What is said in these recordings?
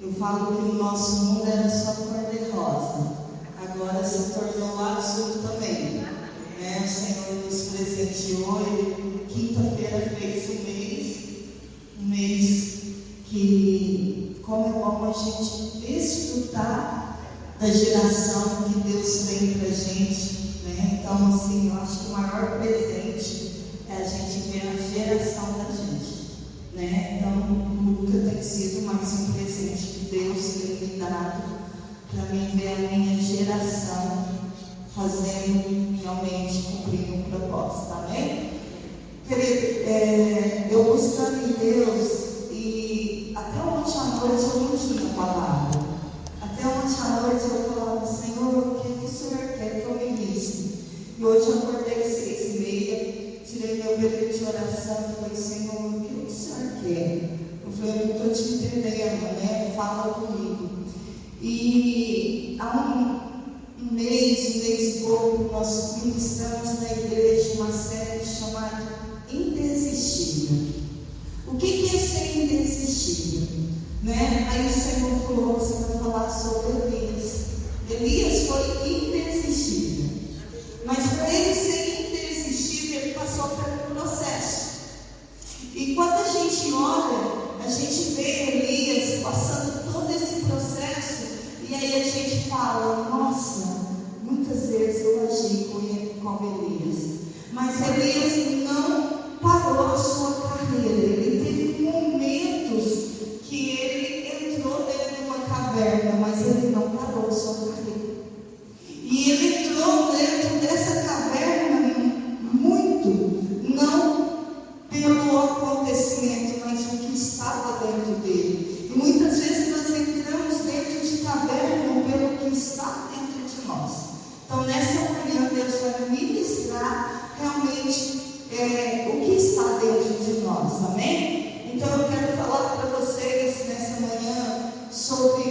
Eu falo que o nosso mundo era só cor-de-rosa, agora se tornou azul também, né? O Senhor nos presenteou e quinta-feira fez um mês que, como é bom a gente desfrutar da geração que Deus tem pra gente, né? Então, assim, eu acho que o maior presente é a gente ver a geração da gente, né? Então, nunca tem sido mais um presente que Deus tem me dado para mim ver a minha geração fazendo realmente, cumprindo um propósito, amém? Querido, eu buscando em Deus, e até ontem à noite eu não tinha palavra. Até ontem à noite eu falava, Senhor, o que o Senhor quer que eu me visse? E hoje eu acordei às 6h30, tirei meu período de oração e falei, Senhor, o que o Senhor quer? Eu falei, eu não estou te entendendo, né? Fala comigo. E há um mês e pouco, nós ministramos na igreja uma série chamada Indesistível. O que é ser indesistível? Né? Aí o Senhor falou, você vai falar sobre Elias. Elias foi indesistível. Mas para ele ser indesistível, ele passou por um processo. E quando a gente olha, a gente vê Elias passando todo esse processo, e aí a gente fala, nossa, muitas vezes eu agi como Elias. Mas Elias não parou a sua carreira. Ele teve momentos que ele entrou dentro de uma caverna, mas ele não parou a sua carreira. E ele entrou dentro dessa caverna muito, não pelo acontecimento, mas o que estava dentro dele. E muitas vezes nós entramos dentro de caverna pelo que está dentro de nós. Então nessa manhã Deus vai ministrar realmente o que está dentro de nós, amém? Então eu quero falar para vocês nessa manhã sobre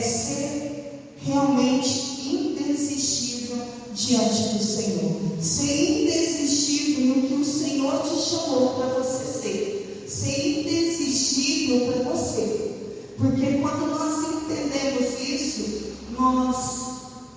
ser realmente indesistível diante do Senhor. Ser indesistível no que o Senhor te chamou para você ser. Ser indesistível para você. Porque quando nós entendemos isso, nós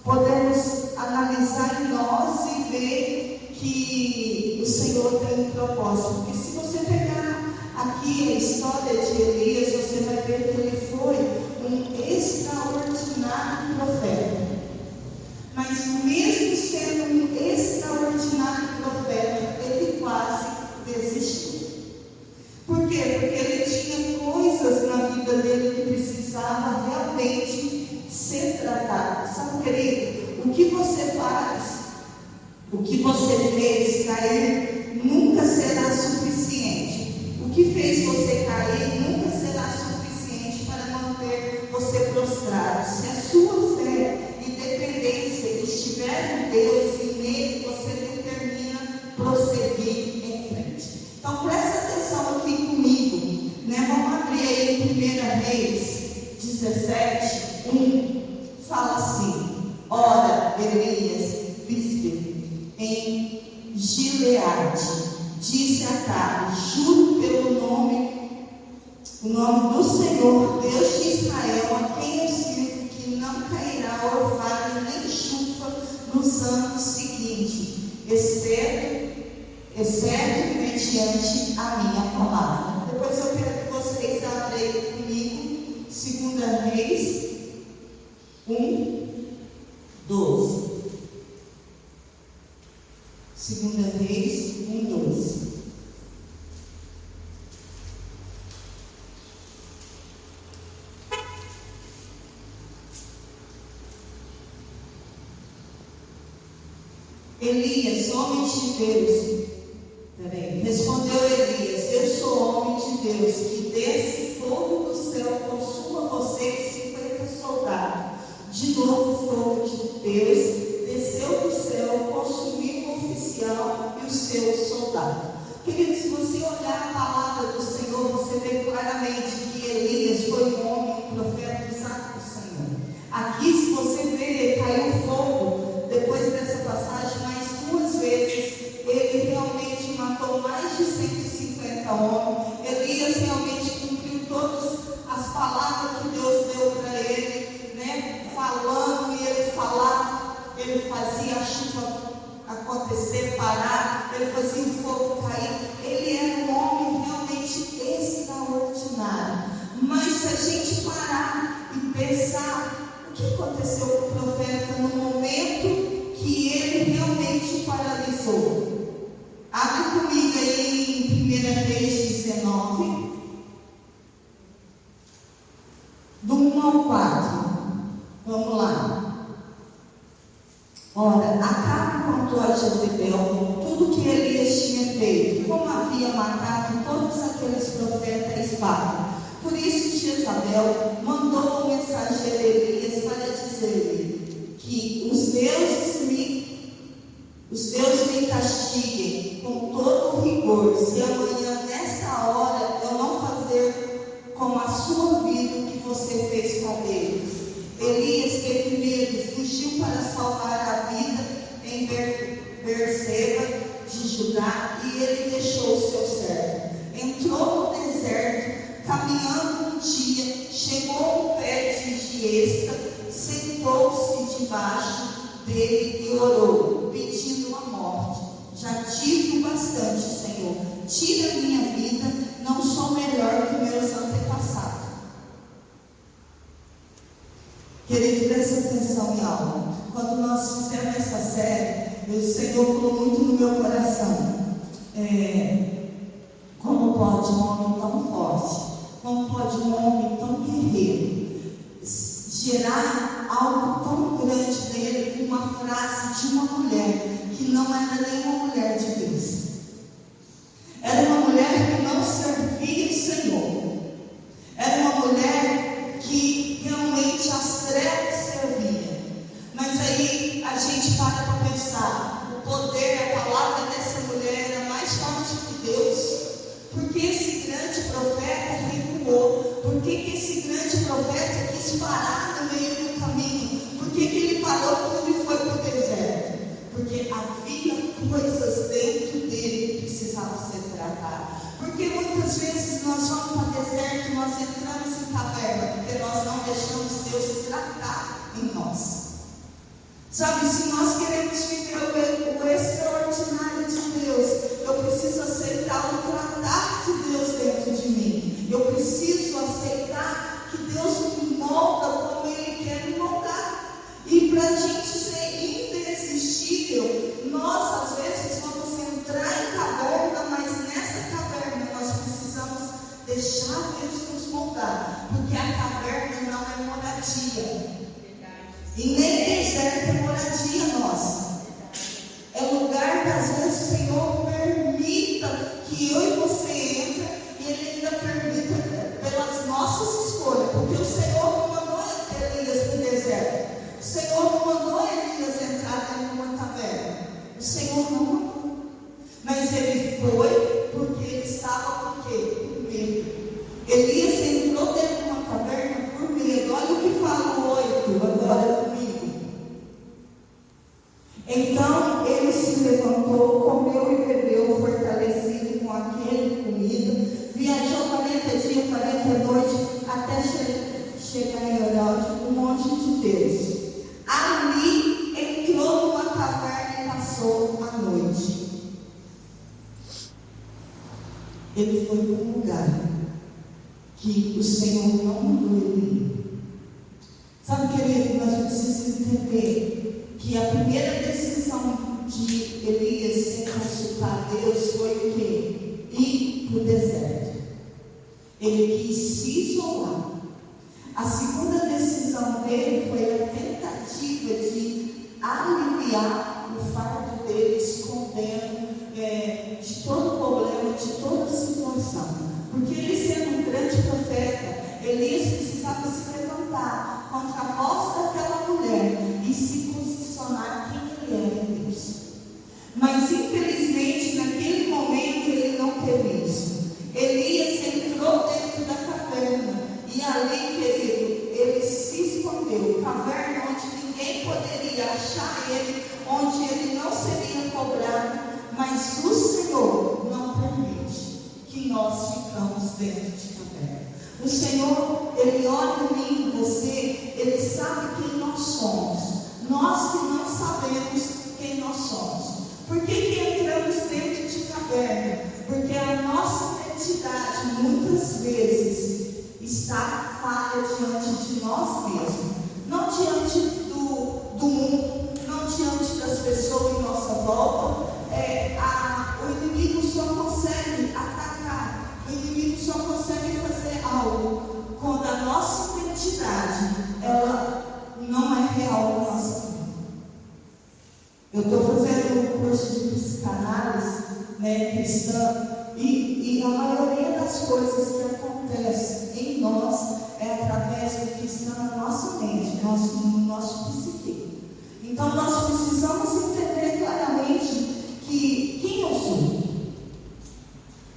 podemos analisar em nós e ver que o Senhor tem um propósito. Porque se você pegar aqui a história de Elias, você vai ver que ele foi um extraordinário profeta. Mas mesmo sendo um extraordinário profeta, ele quase desistiu. Por quê? Porque ele tinha coisas na vida dele que precisava realmente ser tratado. Sabe, querido, o que você faz, o que você fez cair, nunca será suficiente. O que fez você cair nunca será suficiente para manter você prostrado. Se a sua fé e dependência estiver em Deus e nele, você determina prosseguir em frente. Então presta atenção aqui comigo, né? Vamos abrir aí em 1 Reis 17:1. Fala assim: ora, Elias, bispo em Gileade, disse a Acabe, juro pelo o nome do Senhor, Deus de Israel, a quem eu sirvo, que não cairá orvalho nem chuva nos anos seguintes, exceto mediante a minha palavra. Depois eu quero que vocês abrem comigo 2 Reis 1:12. 2 Reis 1:12. Elias, homem de Deus, respondeu Elias, eu sou homem de Deus, que desce fogo do céu, consuma você e 50 soldados. De novo fogo de Deus desceu do céu, consumiu o oficial e os seus soldados. Queridos, se você olhar a palavra do Senhor, você vê claramente que Elias foi um homem, um profeta usado do Senhor. Aqui, se você vê, caiu fogo depois dessa passagem, mais 2 vezes. Ele realmente matou mais de 150 homens. Elias realmente cumpriu todas as palavras que Deus parar, ele fazia o fogo cair. Ele era um homem realmente extraordinário. Mas se a gente parar e pensar, o que aconteceu com o profeta no momento que ele realmente paralisou? Abre comigo aí em 1 Reis 19, do 1 ao 4. Vamos lá. Ora, Acabe contou a Jezebel tudo que Elias tinha feito, como havia matado todos aqueles profetas à espada. Por isso Jezabel mandou um mensageiro Elias para dizer-lhe que os deuses me castiguem com todo o rigor, se amanhã, nesta hora, eu não fazer com a sua vida o que você fez com eles. Elias teve medo, fugiu para salvar a vida em Berseba de Judá, e ele deixou o seu servo. Entrou no deserto, caminhando um dia, chegou ao pé de Giesta, sentou-se debaixo dele e orou, pedindo a morte. Já tive o bastante, Senhor. Tira minha vida, não sou melhor que meus antepassados. Querido, presta atenção em algo. Quando nós fizemos essa série, o Senhor falou muito no meu coração. Como pode um homem tão forte, como pode um homem tão guerreiro gerar algo tão grande nele com uma frase de uma mulher que não era nenhuma mulher de Deus. Era uma mulher que não servia o Senhor. Era uma mulher que realmente as trevas servia. Mas aí a gente para pensar, o poder, a palavra dessa mulher era mais forte que Deus. Por que esse grande profeta recuou? Por que esse grande profeta quis parar no meio do caminho? Por que ele parou tudo e foi para o deserto? Porque havia coisas dentro dele que precisavam ser tratadas. Porque muitas vezes nós vamos para o deserto, nós entramos em caverna, porque nós não deixamos Deus tratar em nós. Sabe, se nós queremos viver o extraordinário de Deus, eu preciso aceitar o tratar de Deus dentro de mim. Eu preciso aceitar que Deus me molda como Ele quer me moldar. E para a gente ser irresistível, nós às vezes vamos entrar em caverna, mas nessa caverna nós precisamos deixar Deus nos moldar, porque a caverna não é moradia. E nem deserto é moradia nossa. É lugar que às vezes o Senhor permita que eu e você entre, e Ele ainda permita pelas nossas escolhas, porque o Senhor não mandou Elias para o deserto. O Senhor não mandou Elias entrar dentro de uma caverna. O Senhor não mandou. Mas ele foi porque ele estava com quê? Com medo. Elias entrou dentro de uma caverna por medo. Olha o que fala o 8 agora comigo. Então ele se levantou, comeu e bebeu, fortalecido com aquele comida, viajou 40 dias, 40 noites, até chegar em Horebe, o monte de Deus. Ali entrou numa caverna e passou a noite. Ele foi para um lugar que o Senhor não mandou ele ir. Sabe, querido, nós precisamos entender que a primeira decisão de Elias sem consultar Deus foi o quê? Ir para o deserto. Ele quis se isolar. A segunda decisão dele foi a tentativa de aliviar o fardo dele, escondendo de todo problema, de toda situação. Porque ele sendo um grande profeta, Elias precisava se levantar contra a voz daquela mulher e se posicionar quem ele era em Deus. Mas infelizmente naquele momento ele não teve isso. Elias entrou dentro da caverna e ali, querido, ele se escondeu. Caverna onde ninguém poderia achar ele, onde ele não seria cobrado. Mas o Senhor não permite que nós ficamos dentro de caverna. O Senhor, Ele olha em mim e você, Ele sabe quem nós somos. Nós que não sabemos quem nós somos. Por que entramos dentro de caverna? Porque a nossa identidade, muitas vezes, está falha diante de nós mesmos. Não diante do mundo, não diante das pessoas em nossa volta. O inimigo só consegue atacar, o inimigo só consegue fazer algo quando a nossa identidade, ela não é real na nossa vida. Eu estou fazendo um curso de psicanálise, cristã, e a maioria das coisas que acontecem em nós é através do que está na nossa mente, no nosso psique. Então nós precisamos entender claramente quem eu sou.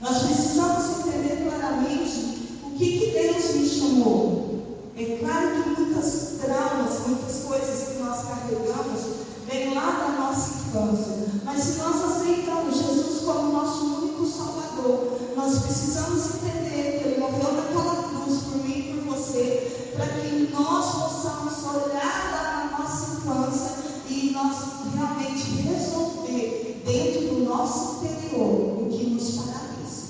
Nós precisamos entender claramente o que Deus me chamou. É claro que muitas traumas, muitas coisas que nós carregamos vem lá da nossa infância. Mas se nós aceitamos Jesus como nosso único Salvador, nós precisamos entender que Ele morreu naquela cruz por mim e por você, para que nós possamos olhar lá na nossa infância e nós realmente resolver dentro do nosso interior o que nos paralisa.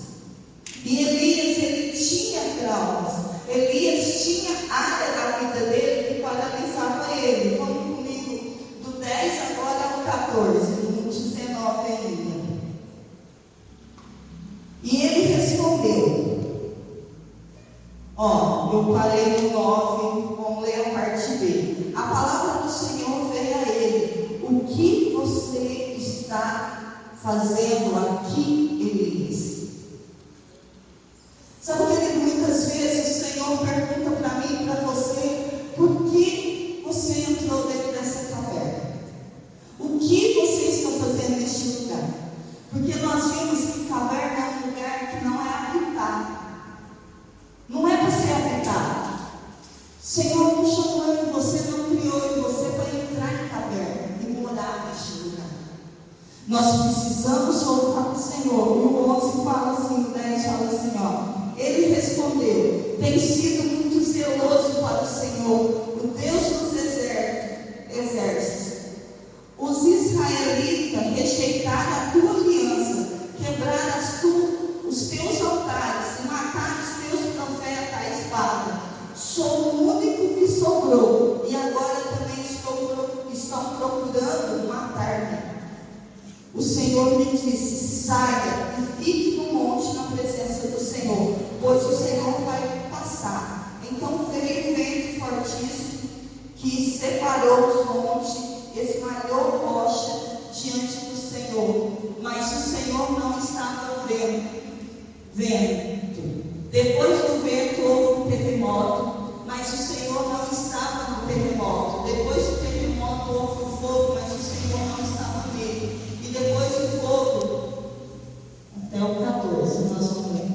E Elias, ele tinha traumas. Elias tinha área da vida dele que paralisava ele. Vamos comigo do 10 agora ao 14, no 19 ainda. E ele respondeu, eu parei no 9, vamos ler a parte B. A palavra do Senhor veio a ele: o que você está fazendo aqui, Elias? Sabe que muitas vezes o Senhor pergunta para mim e para você: por que você entrou dentro dessa caverna? O que você está fazendo neste lugar? Porque nós vimos que caverna é um lugar que não é habitado. Não é para ser habitado. O Senhor não chamou em você, não criou em você para entrar em caverna e morar neste lugar. Nós precisamos voltar para o Senhor. E o 11 fala assim, o 10 fala assim, ele respondeu: tem sido muito zeloso para o Senhor, o Deus dos exércitos. Os israelitas rejeitaram a tua aliança, quebraram os teus altares e mataram os teus profetas à espada. Sou o único que sobrou e agora também estão procurando matar-me. O Senhor me disse: saia e fique no monte na presença do Senhor, pois o Senhor vai passar. Então veio um vento fortíssimo que separou os montes, esmalhou rocha diante do Senhor, mas o Senhor não estava vendo. Depois do vento houve um terremoto, mas o Senhor não estava no terremoto. Depois do terremoto houve um fogo, mas o Senhor não estava nele. E depois do fogo, até o 14, nós vamos ler.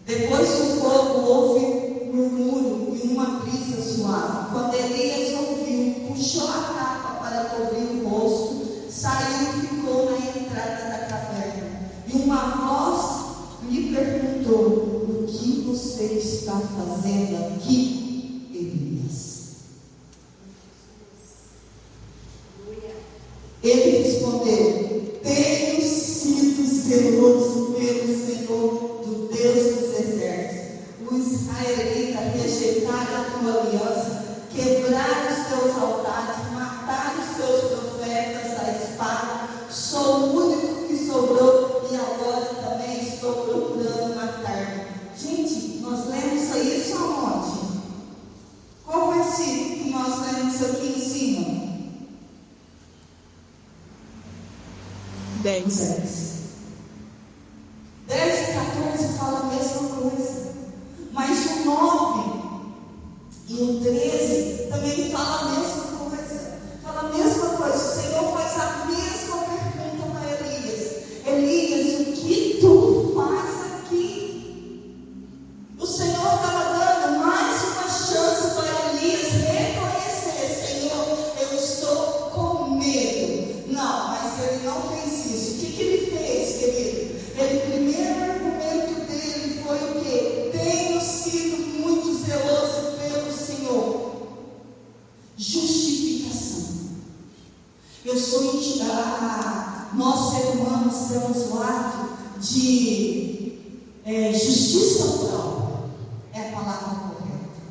Depois do fogo houve um murmúrio e uma brisa suave. Quando Elias ouviu, puxou a capa para cobrir o rosto, saiu e ficou na entrada da caverna. E uma voz lhe perguntou: o que você está fazendo aqui, Elias? Ele respondeu: tenho sido zeloso pelo Senhor, do Deus dos exércitos. Os israelitas rejeitaram a tua aliança, quebraram os teus altares, mataram os teus profetas à espada. Sou o único que sobrou e agora também estou procurando matar-me. Gente, nós lemos isso aonde? Qual versículo que nós lemos aqui em cima? 10 e 14 fala a mesma coisa, mas o 9 e o 13 também fala a mesma coisa. Fala a mesma coisa. O Senhor faz a mesma pergunta para Elias: Elias, o que tu faz aqui? O Senhor estava dando mais uma chance para Elias reconhecer: Senhor, eu estou com medo. Não, mas ele não fez isso. O que ele fez, querido? O primeiro argumento dele foi o quê? Tenho sido muito zeloso pelo Senhor. justiça própria é a palavra correta.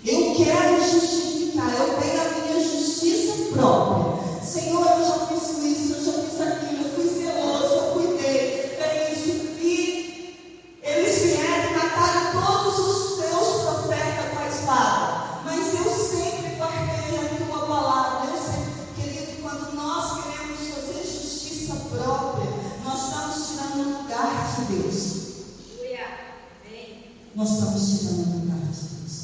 Eu quero justificar, eu tenho a minha justiça própria. Senhor, eu já fiz isso, eu já fiz aquilo, eu fui zeloso, eu cuidei, é isso. E eles vieram e mataram todos os teus profetas com a espada. Mas eu sempre guardei a tua palavra. Eu sempre, querido, quando nós queremos fazer justiça própria, nós estamos tirando o lugar de Deus. Nós estamos tirando o lugar de Deus.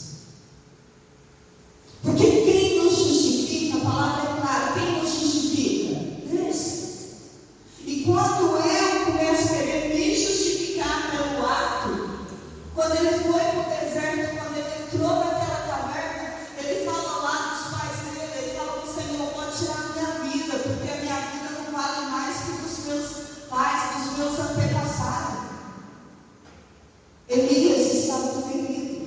Porque quem nos justifica, a palavra é clara, quem nos justifica? Deus. E quando eu começo a querer me justificar pelo ato, quando ele foi para o deserto, quando ele entrou naquela caverna, ele fala lá dos pais dele, ele fala para o Senhor, pode tirar a minha vida, porque a minha vida não vale mais que dos meus pais, dos meus antepassados. Elias estava ferido,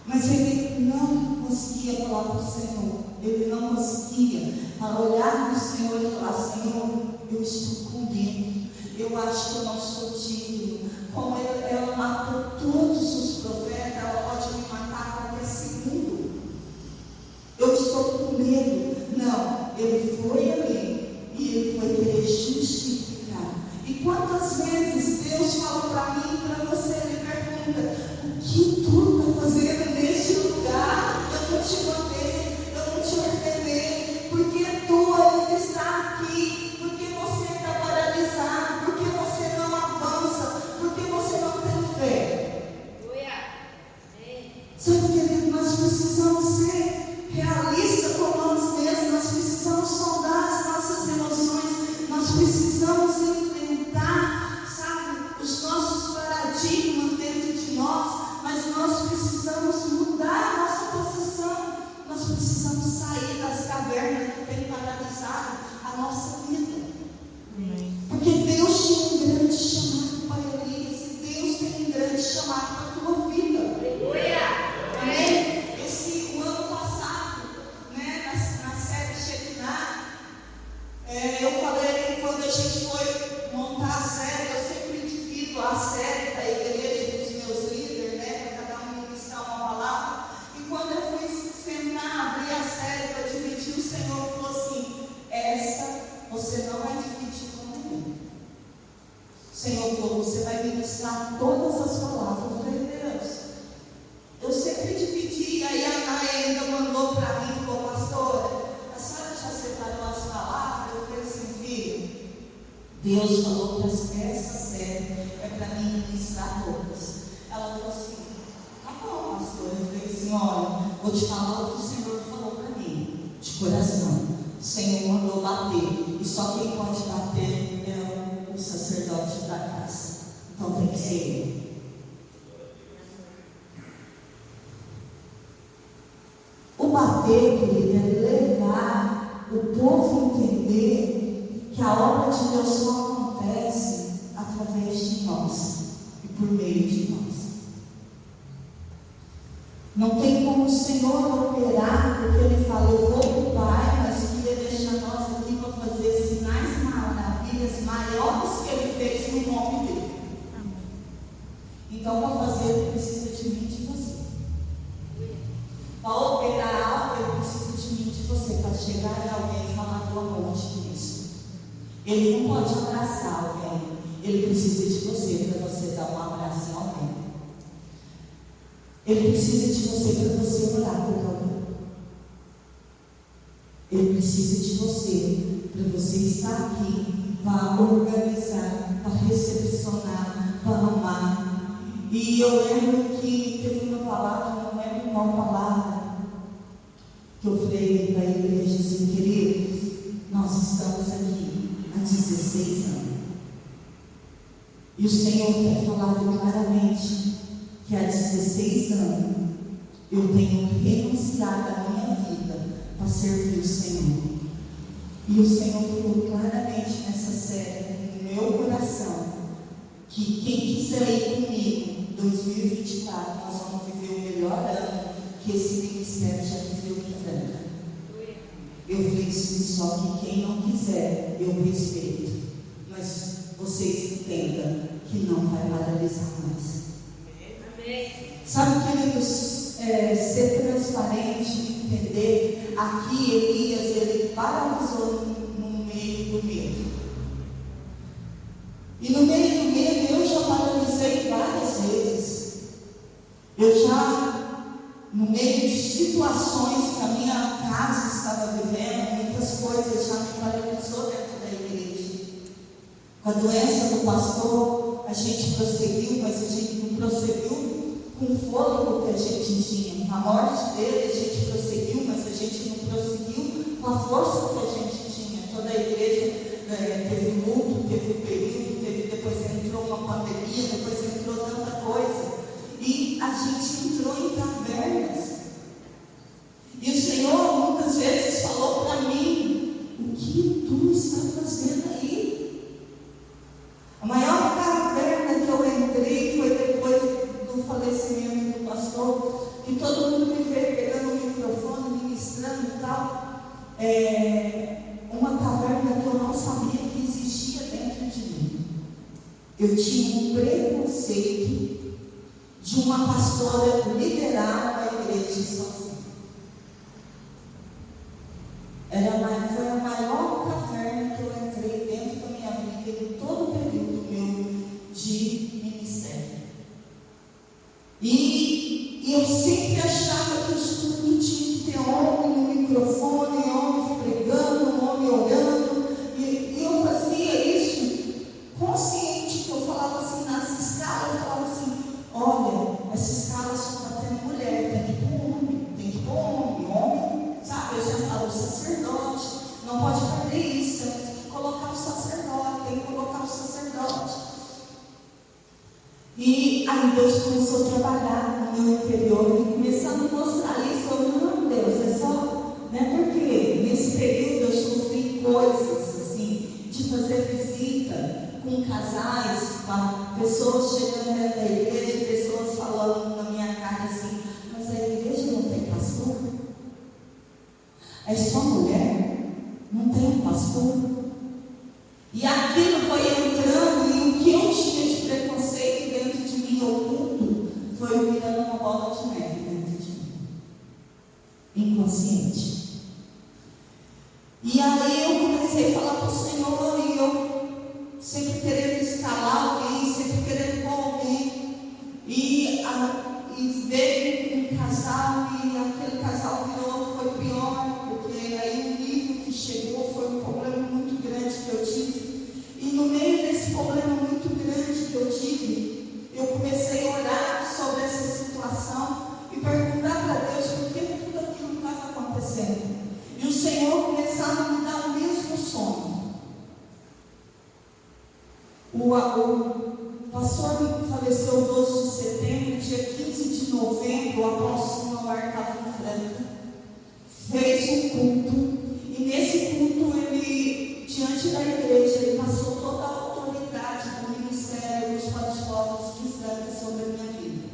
mas ele não conseguia falar para o Senhor, ele não conseguia olhar para o Senhor e falar: Senhor, eu estou com medo, eu acho que eu não sou digno. Como ela matou todos os profetas, ela pode me matar a qualquer segundo. Eu estou com medo. Não, ele foi ali e ele foi querer justificar. E quantas vezes Deus fala para mim e para você, ele pergunta: o que tu está fazendo neste lugar? Eu não te mandei, eu não te ordenei, porque tu ainda está aqui, porque você está paralisado, porque você não avança, porque você não tem fé. Sabe, querido, nós precisamos ser realistas com nós mesmos, nós precisamos sondar as nossas emoções, nós precisamos enfrentar, sabe, os nossos paradigmas dentro de nós, mas nós precisamos mudar a nossa posição, nós precisamos sair das cavernas que tem paralisado a nossa vida. Porque Deus tinha um grande chamado para Elias, e Deus tem um grande chamado para a tua vida. Amém? O ano passado, né, na série Shekinah, eu falei, quando a gente foi montar a série, eu sempre divido a série da igreja dos meus líderes, né, para cada um ministrar uma palavra. E quando eu fui sentar, abrir a série para dividir, o Senhor falou assim: essa você não vai dividir com ninguém. O Senhor falou: você vai ministrar todas as palavras. Eu falei: Deus, eu sempre dividi. Aí a Nay ainda mandou para mim e falou: pastora, a senhora já separou as palavras? Eu falei assim: filho, Deus falou que essa série é para mim ministrar todas. Ela falou assim: tá bom, pastora. Eu falei assim: olha, vou te falar o que o Senhor falou para mim, de coração. O Senhor mandou bater, e só quem pode bater é o sacerdote da casa. Então tem que ser ele. O bater, querido, é levar o povo a entender que a obra de Deus só acontece através de nós e por meio de nós. Não tem como o Senhor operar, porque Ele fala: eu vou para o Pai, mas queria deixar nós aqui para fazer sinais, maravilhas maiores que Ele fez no nome dEle. Então, para fazer, Ele precisa de mim e de você. Para operar algo, Ele precisa de mim e de você, para chegar em alguém e falar do amor de Cristo. Ele não pode abraçar alguém, Ele precisa de você para você dar um abraço em alguém. Ele precisa de você para você orar por alguém. Ele precisa de você para você estar aqui, para organizar, para recepcionar, para amar. E eu lembro que teve uma palavra, não lembro qual palavra, que eu falei para a igreja assim: queridos, nós estamos aqui há 16 anos. E o Senhor tem falado claramente que há 16 anos eu tenho renunciado à minha vida para servir o Senhor. E o Senhor falou claramente nessa série, no meu coração, que quem quiser ir comigo em 2024, nós vamos viver o melhor ano que esse ministério já viveu em Franca. Eu falei assim: só que quem não quiser, eu respeito. Mas vocês entendam que não vai paralisar mais. Amém. Sabe, queridos, ser transparente, entender, aqui Elias, ele paralisou no meio do medo. E no meio do medo eu já paralisei várias vezes. Eu já, no meio de situações que a minha casa estava vivendo, muitas coisas já me paralisou dentro da igreja. Com a doença do pastor, a gente prosseguiu, mas a gente não prosseguiu com o fôlego que a gente tinha. A morte dele, a gente prosseguiu, mas a gente não prosseguiu com a força que a gente tinha. Toda a igreja teve luto, teve período, depois entrou uma pandemia, depois entrou tanta coisa. E a gente entrou em cavernas. E o Senhor muitas vezes falou para mim: o que tu está fazendo aí? A maior caverna que eu entrei foi depois do falecimento do pastor, que todo mundo me veio pegando o microfone, ministrando e tal. Uma caverna que eu não sabia que existia dentro de mim. Eu tinha um preconceito de uma pastora liderar a igreja sozinha. Foi a maior caverna que eu entrei dentro da minha vida em todo o período meu de ministério. E eu sempre achava que os cultos tinham que ter homem no microfone, homem pregando, homem orando. E eu fazia isso consciente, que eu falava assim, nas escalas, eu falava assim: olha, essa escala só está tendo mulher, tem que pôr homem, sabe? Eu já falo, o sacerdote, não pode perder isso, tem que colocar o sacerdote, tem que colocar o sacerdote. E aí Deus começou a trabalhar no meu interior e começou a me mostrar isso. Eu não, Deus, é só, né? Porque nesse período eu sofri coisas assim, de fazer visita com casais, com pessoas chegando dentro da igreja, pessoas falando na minha cara assim: mas a igreja não tem pastor? É só mulher? Não tem pastor? E aquilo foi entrando, e o que eu tinha de preconceito dentro de mim, oculto, foi virando uma bola de neve dentro de mim, inconsciente. E aí eu comecei a falar para o Senhor, e eu sempre querendo escalar alguém, sempre querendo pôr alguém, e veio um casal, e aquele casal foi pior, porque aí o nível que chegou foi um problema muito grande que eu tive. E no meio desse problema muito grande que eu tive, eu comecei a orar sobre essa situação e perguntar para Deus por que tudo aquilo estava acontecendo. E o Senhor começava a me dar o mesmo sonho. O pastor faleceu 12 de setembro, dia 15 de novembro, o apóstolo Marcavo Franca fez um culto, e nesse culto ele, diante da igreja, ele passou toda a autoridade do ministério para os povos de Franca sobre a minha vida.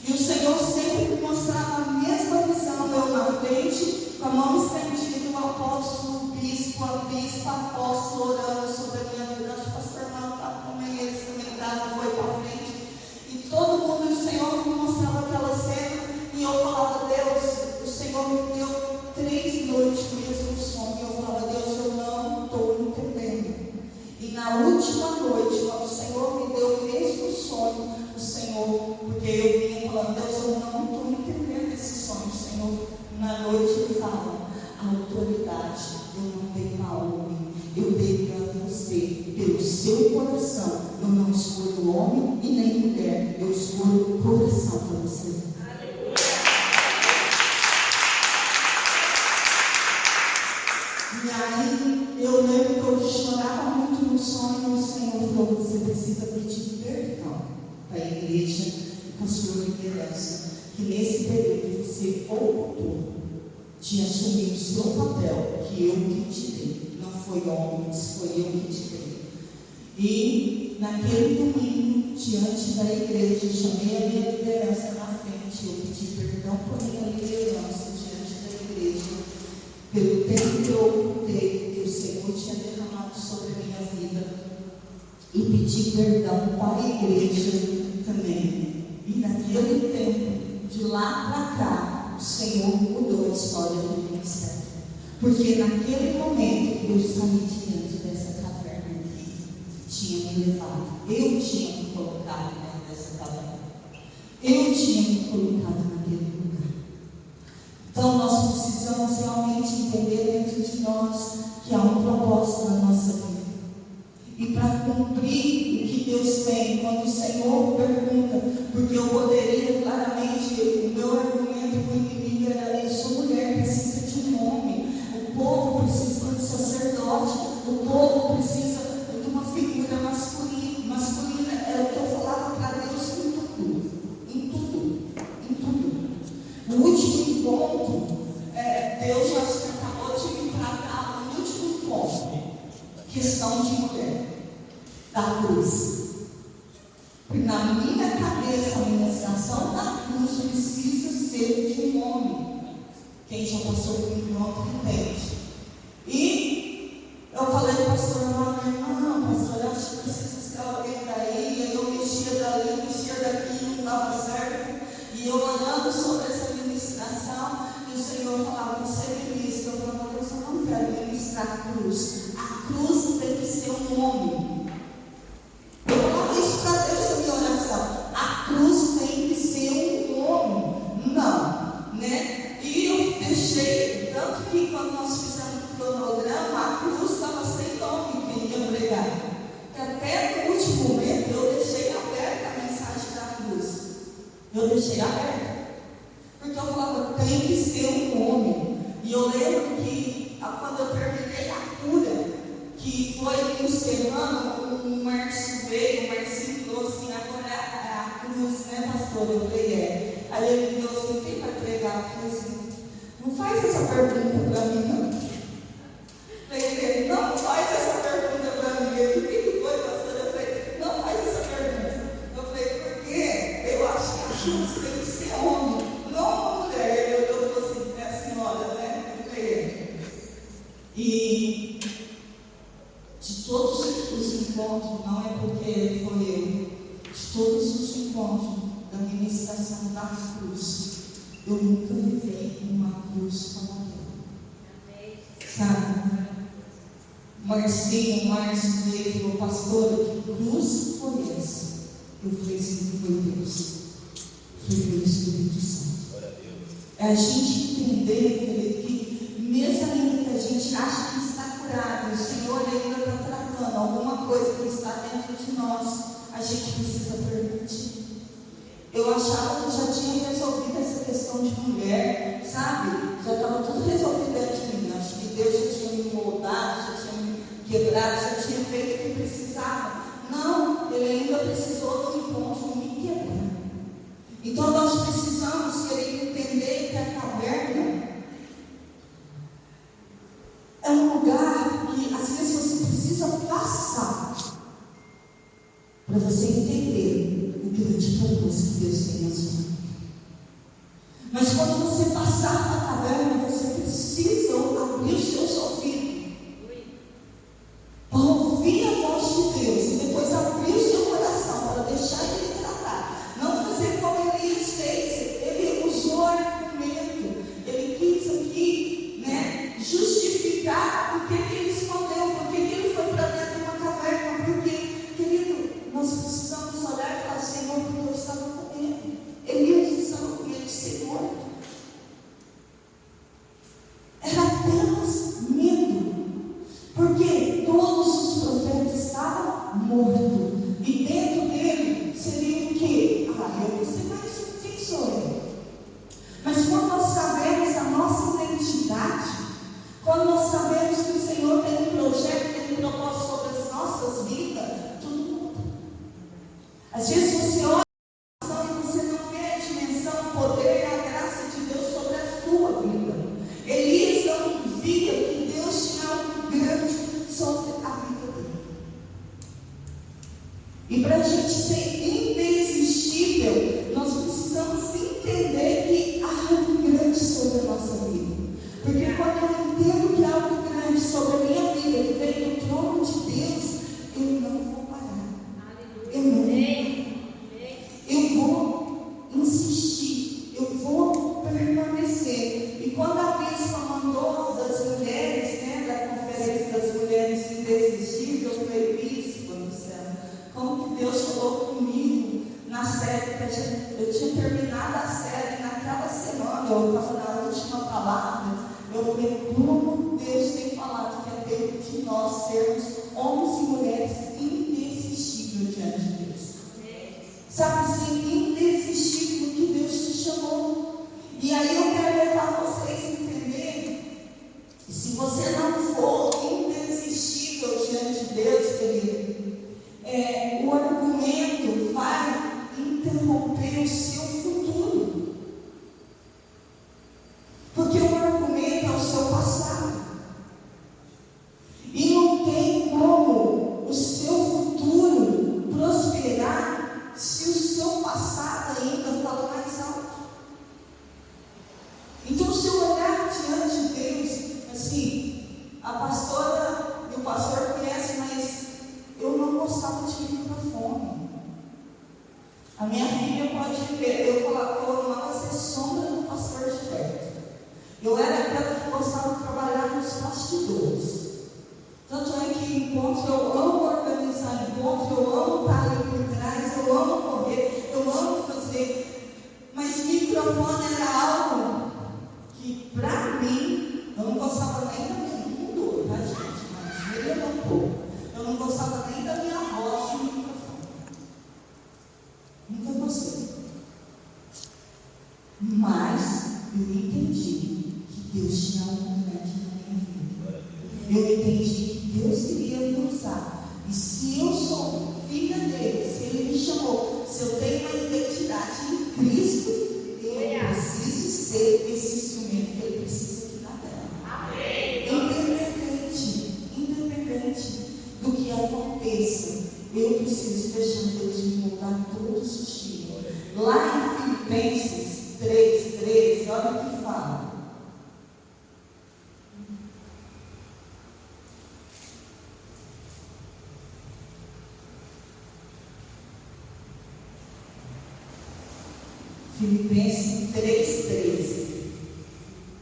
E o Senhor sempre me mostrava a mesma visão, eu na frente, com a mão estendida, o apóstolo, o bispo, a bispa, apóstolo orando sobre a minha vida. Acho que o pastor Armando estava também, eles também estavam, foi para frente. E todo mundo, o Senhor me mostrava aquela cena, e eu falava: Deus, o Senhor me deu 3 noites o mesmo sonho. E eu falava: Deus, eu não estou entendendo. E na última noite, quando o Senhor me deu o mesmo sonho, o Senhor, porque eu vinha falando: Deus, eu não estou entendendo esse sonho. O Senhor, na noite, ele fala: a autoridade eu não dei para homem, eu dei para você, pelo seu coração. Eu não escolho homem e nem mulher, eu escolho o coração para você. E aí eu lembro que eu chorava muito no sonho, e o Senhor falou: você precisa pedir perdão para a igreja e para a sua liderança, que nesse período você voltou de assumir o seu papel, que eu que te dei. Não foi homens, foi eu que te dei. E naquele domingo, diante da igreja, eu chamei a minha liderança na frente, eu pedi perdão por minha liderança diante da igreja, pelo tempo que eu ocultei, que o Senhor tinha derramado sobre a minha vida. e pedir perdão para a igreja também. E naquele tempo, de lá para cá, o Senhor mudou a história do ministério. Porque naquele momento eu saí de dentro dessa caverna que tinha me levado. Eu tinha me colocado dentro dessa caverna. Eu tinha me colocado naquele lugar. Então nós precisamos realmente entender dentro de nós que há um propósito na nossa vida. E para cumprir o que Deus tem, quando o Senhor pergunta, porque eu poderia claramente, o meu argumento com o inimigo era: eu sou mulher, precisa de um homem, o povo precisa de um sacerdote, o povo precisa de uma figura masculina. É o que eu falava para Deus em tudo, em tudo, em tudo. O último ponto, Deus já acabou de me tratar no último ponto, questão de mulher, da cruz. Porque na minha cabeça, a ministração da cruz precisa ser de um homem. Quem já passou por um encontro entende. E eu falei para o pastor: não, pastor, eu acho que precisa ser alguém daí. Aí eu mexia dali, mexia daqui, não dava certo. E eu orando sobre essa ministração, e o Senhor falava: você ministra. Eu falava: Deus, eu não quero ministrar a cruz. A cruz tem que ser um homem. Eu falava isso para Deus na minha oração: a cruz tem que ser um homem. Não, né? E eu deixei, tanto que quando nós fizemos o cronograma, a cruz estava sem nome que ia pregar. Que até no último momento eu deixei aberta a mensagem da cruz. Eu deixei aberta. Porque eu falava: tem que ser um homem. E eu lembro que quando eu terminei a cura, que foi encerrando, o Márcio veio, o Marcinho falou assim: agora é a cruz, né, pastor? Eu falei: Aí ele virou assim: quem vai pregar? Eu falei assim: não faz essa pergunta para mim, não. Ele: não faz essa pergunta para mim. Ele: o que foi, pastor? Eu falei: não faz essa pergunta. Eu falei: porque eu acho que a cruz tem que ser homem, não uma mulher. Ele olhou e falou assim: é a senhora, né? Eu falei: e de todos os encontros, não é porque foi eu, de todos os encontros da ministração da cruz, eu nunca vivi uma cruz como aquela. Sabe? Márcio veio e falou: pastor, que cruz foi essa? Eu falei assim: foi Deus. Foi o Espírito Santo. É a gente entender, querido, que mesmo ainda que a gente acha que está curado, o Senhor ainda está tratando alguma coisa que está dentro de nós, a gente precisa permitir. Eu achava que já tinha resolvido essa questão de mulher, sabe? Já estava tudo resolvido dentro de mim. Acho que Deus já tinha me moldado, já tinha me quebrado, já tinha feito o que precisava. Não, Ele ainda precisou do encontro me quebrar. Então nós precisamos, querer entender que a caverna é um lugar que às vezes você precisa passar para você entender o grande propósito que Deus tem na sua vida. Mas quando você passar na caverna, você precisa abrir os seus ouvidos para ouvir a voz de Deus e depois abrir o seu coração para deixar Ele tratar. Não fazer como Elias fez. Ele usou argumento. Ele quis aqui, né, justificar o que ele escondeu, porque ele foi para dentro de uma caverna. Porque, querido, nós precisamos olhar e falar: Senhor, porque eu estava com medo. Elias estava com medo de ser morto. Era apenas medo. Porque todos os profetas estavam mortos. E dentro dele seria o quê? Eu vou ser mais um. Quem sou eu? Mas quando nós sabemos a nossa identidade, quando nós sabemos que o Senhor tem um projeto, tem um propósito sobre as nossas vidas, tudo muda. Às vezes você olha e você não vê a dimensão, o poder e a graça de Deus sobre a sua vida. Elias não via que Deus tinha algo grande sobre a vida dele. E para a gente ser irresistível, nós precisamos entender que há algo grande sobre a nossa vida. Porque quando eu entendo que há algo grande sobre a minha vida, que vem do trono de Deus, eu não vou parar. eu tinha terminado a série, naquela semana, eu estava na última palavra, eu falei, como Deus tem falado que é tempo de nós sermos homens e mulheres indesistíveis diante de Deus. Sabe assim, indesistível que Deus te chamou. E aí eu quero levar vocês a entender, se você não for indesistível diante de Deus, querido, o argumento vai interromper o seu futuro. Porque o argumento é o seu passado. E não tem como o seu futuro prosperar se o seu passado ainda fala mais alto. Então, se eu olhar diante de Deus, assim, a pastora e o pastor conhecem, mas eu não gostava de microfone. A minha filha pode ver, eu falava que eu amava ser sombra do pastor Gilberto. Eu era aquela que gostava de trabalhar nos bastidores. Tanto é que encontro, eu amo organizar encontro, eu amo estar ali por trás, eu amo correr, eu amo fazer. Mas microfone era algo que, para mim, eu não gostava nem da minha, não mudou, tá, gente? Mas melhorou um pouco. Eu não gostava nem da minha voz no microfone. Nunca gostei. Mas eu entendi que Deus tinha algo grande na minha vida. Eu entendi que Deus queria me usar. E se eu sou filha dele, se ele me chamou, se eu tenho uma identidade em Cristo, eu preciso ser esse instrumento que ele precisa aqui na terra. Independente do que aconteça, eu preciso deixar Deus me moldar todos os dias. Lá em Filipenses 3:13, olha o que fala. Filipenses 3:13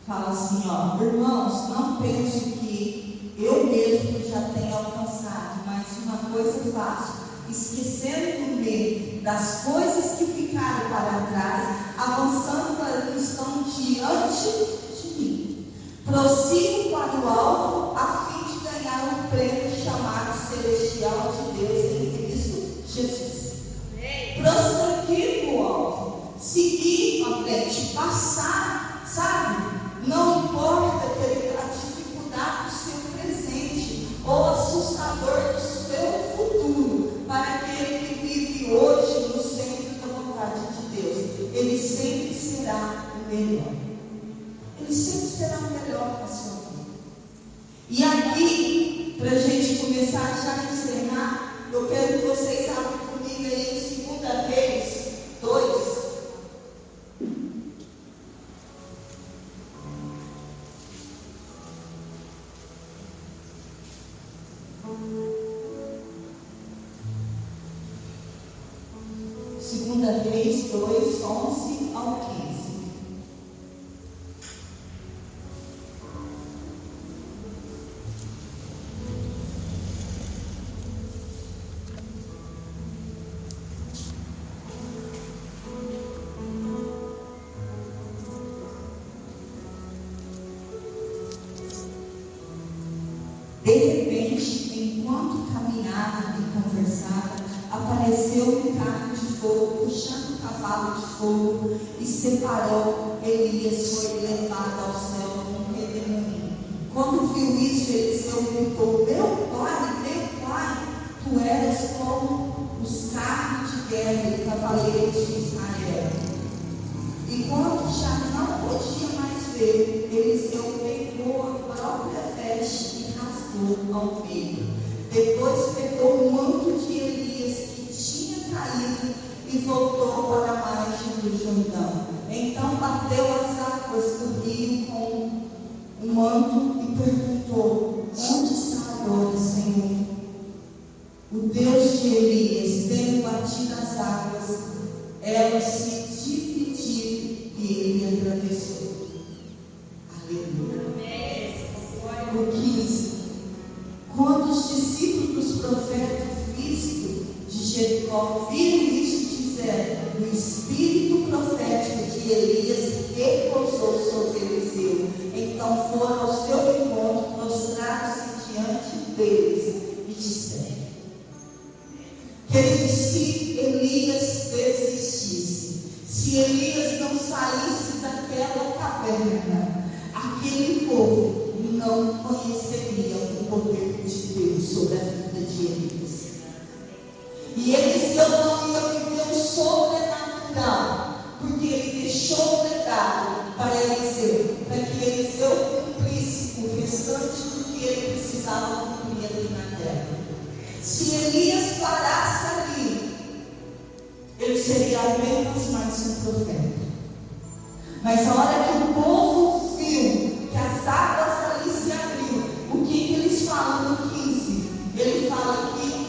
fala assim, ó, irmãos, não penso que eu mesmo já tenha alcançado, mas uma coisa faço, esquecendo-me das coisas que ficaram para trás, avançando para o que estão diante de mim. Prossigo para o alvo, a fim de ganhar o prêmio chamado celestial de Deus em Cristo Jesus. Prosseguir no alvo, seguir à frente, passar, sabe? Não importa a dificuldade do seu presente ou assustador do seu futuro, para aquele que vive hoje no centro da vontade de Deus, ele sempre será o melhor. Ele sempre será o melhor para a sua vida. E aqui, para a gente começar já a encerrar, eu quero que vocês abram comigo aí em 2 Reis 2. Segunda Reis 2, 11 ao 15. De repente, enquanto caminhava e conversava, apareceu um carro de fogo, puxando um cavalo de fogo, e separou. Elias foi levado ao céu num redemoinho. Quando viu isso, Eliseu gritou: meu pai, tu eras como os carros de guerra e cavaleiros de Israel. E quando já não podia mais ver, Eliseu pegou a própria veste e rasgou ao meio. Depois pegou o manto de Elias que tinha caído e voltou para a margem do Jordão. Então bateu as águas do rio com o manto e perguntou: onde está agora, Senhor? O Deus de Elias, tendo batido as águas, elas se dividiram e ele atravessou. Aleluia. O 15. Quando os discípulos dos profetas de Jericó viram isso, disseram: o espírito profético de Elias repousou sobre Eliseu. Então foram ao seu encontro, prostraram-se diante deles e disseram: queridos, se Elias desistisse, se Elias não saísse daquela caverna, aquele povo não conheceria o poder de Deus sobre a vida de Elias. E Eliseu não ia viver o sobrenatural, porque ele deixou um legado para Eliseu, para que Eliseu cumprisse o restante do que ele precisava cumprir ali na terra. Se Elias parasse ali, ele seria apenas mais um profeta. Mas a hora que o povo viu que as águas ali se abriu, o que eles falam no 15? Ele fala que,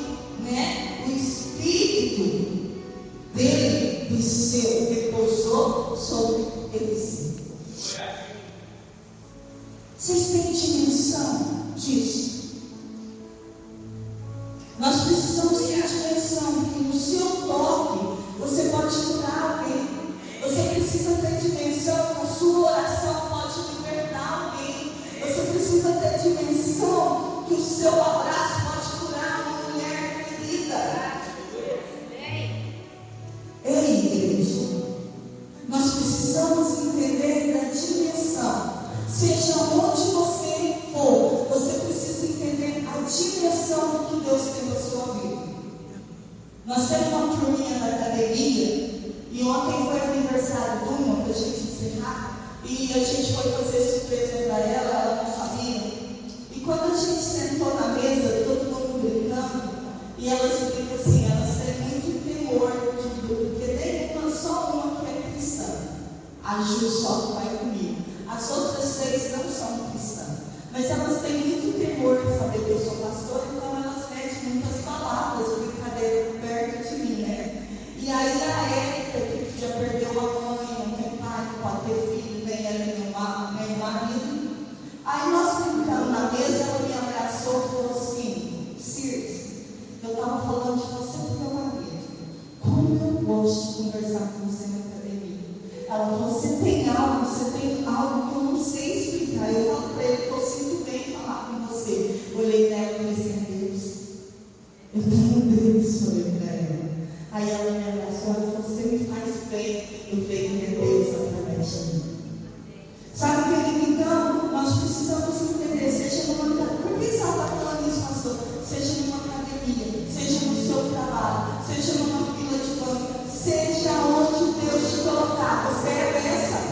o espírito dele desceu, repousou sobre Eliseu. Vocês têm dimensão disso? Nós precisamos ter a dimensão que no seu toque você pode curar alguém. Você precisa ter dimensão que a sua oração pode libertar alguém. Você precisa ter dimensão que o seu abraço pode curar uma mulher ferida. Ei, igreja, nós precisamos entender da dimensão. Seja onde você for, você precisa entender a dimensão do que Deus tem na sua vida. Nós temos uma turminha da academia, e ontem foi aniversário de uma, para a gente encerrar, e a gente foi fazer surpresa para ela, ela não sabia. E quando a gente sentou na mesa, todo mundo brincando, e elas brincam assim, elas têm muito temor de Deus, porque nenhuma, só uma que é cristã. A Ju só que vai comigo. As outras 3 não são cristãs, mas elas têm muito temor de saber que eu sou pastor, então elas medem muitas palavras, brincadeira perto de mim, E aí a Érica, que já perdeu a mãe, não tem pai, não pode ter filho, nem ela, nem o marido. Aí nós brincando na mesa, ela me abraçou e falou assim: Circe, eu estava falando de você para o meu marido. Como eu gosto de conversar com você na academia. Ela falou: você tem algo que eu não sei explicar. Eu falo para ele que eu sinto bem falar com você. Olhei nela e falei assim: Deus, eu tenho Deus, falei para ela. Aí ela me abraçou e falou: você me faz bem, eu venho de Deus através de mim. Sabe, querido, então, nós precisamos entender, seja numa academia, por que você está falando isso, pastor? Seja numa academia, seja no seu trabalho, seja numa fila de banco, seja onde Deus te colocar, você é bênção.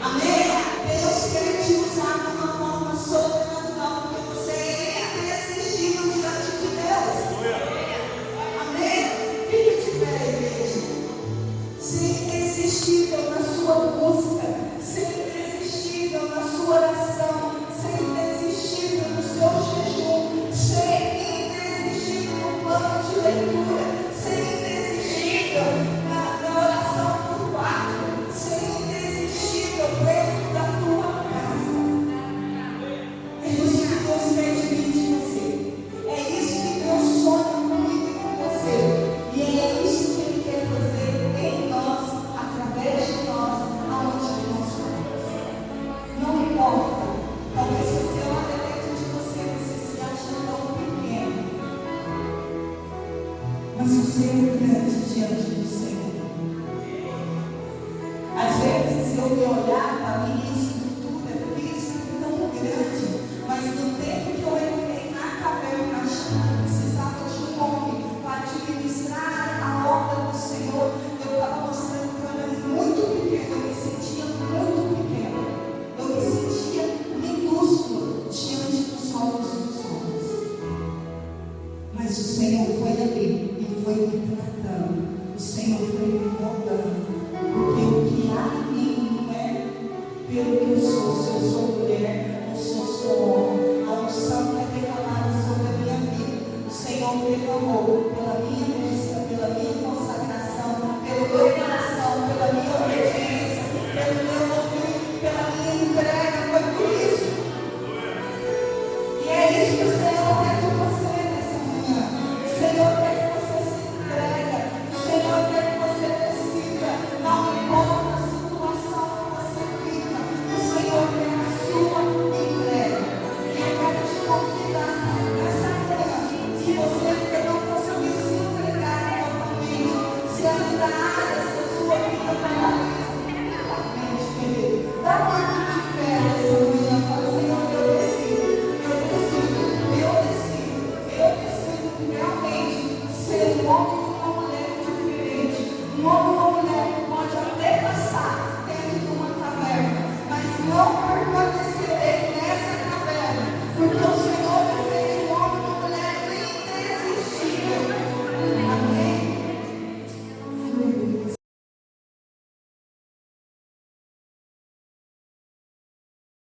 Amém? Deus quer te usar de uma forma sobrenatural, porque você é irresistível diante de Deus. Amém? Fique de pé, igreja. Ser irresistível na sua música, ser irresistível na sua oração, ser irresistível no seu jejum, ser irresistível no plano de leitura, ser irresistível na oração por 4, ser irresistível dentro da tua casa. É isso que Deus quer de mim, de você. É isso que Deus sonha comigo e com você. E é isso que Ele quer fazer em nós, através de nós, aonde nós formos. Não importa. Talvez você olhe dentro de você, você se acha tão pequeno. Mas você é grande diante do Senhor. Às vezes eu me olhava, ministro,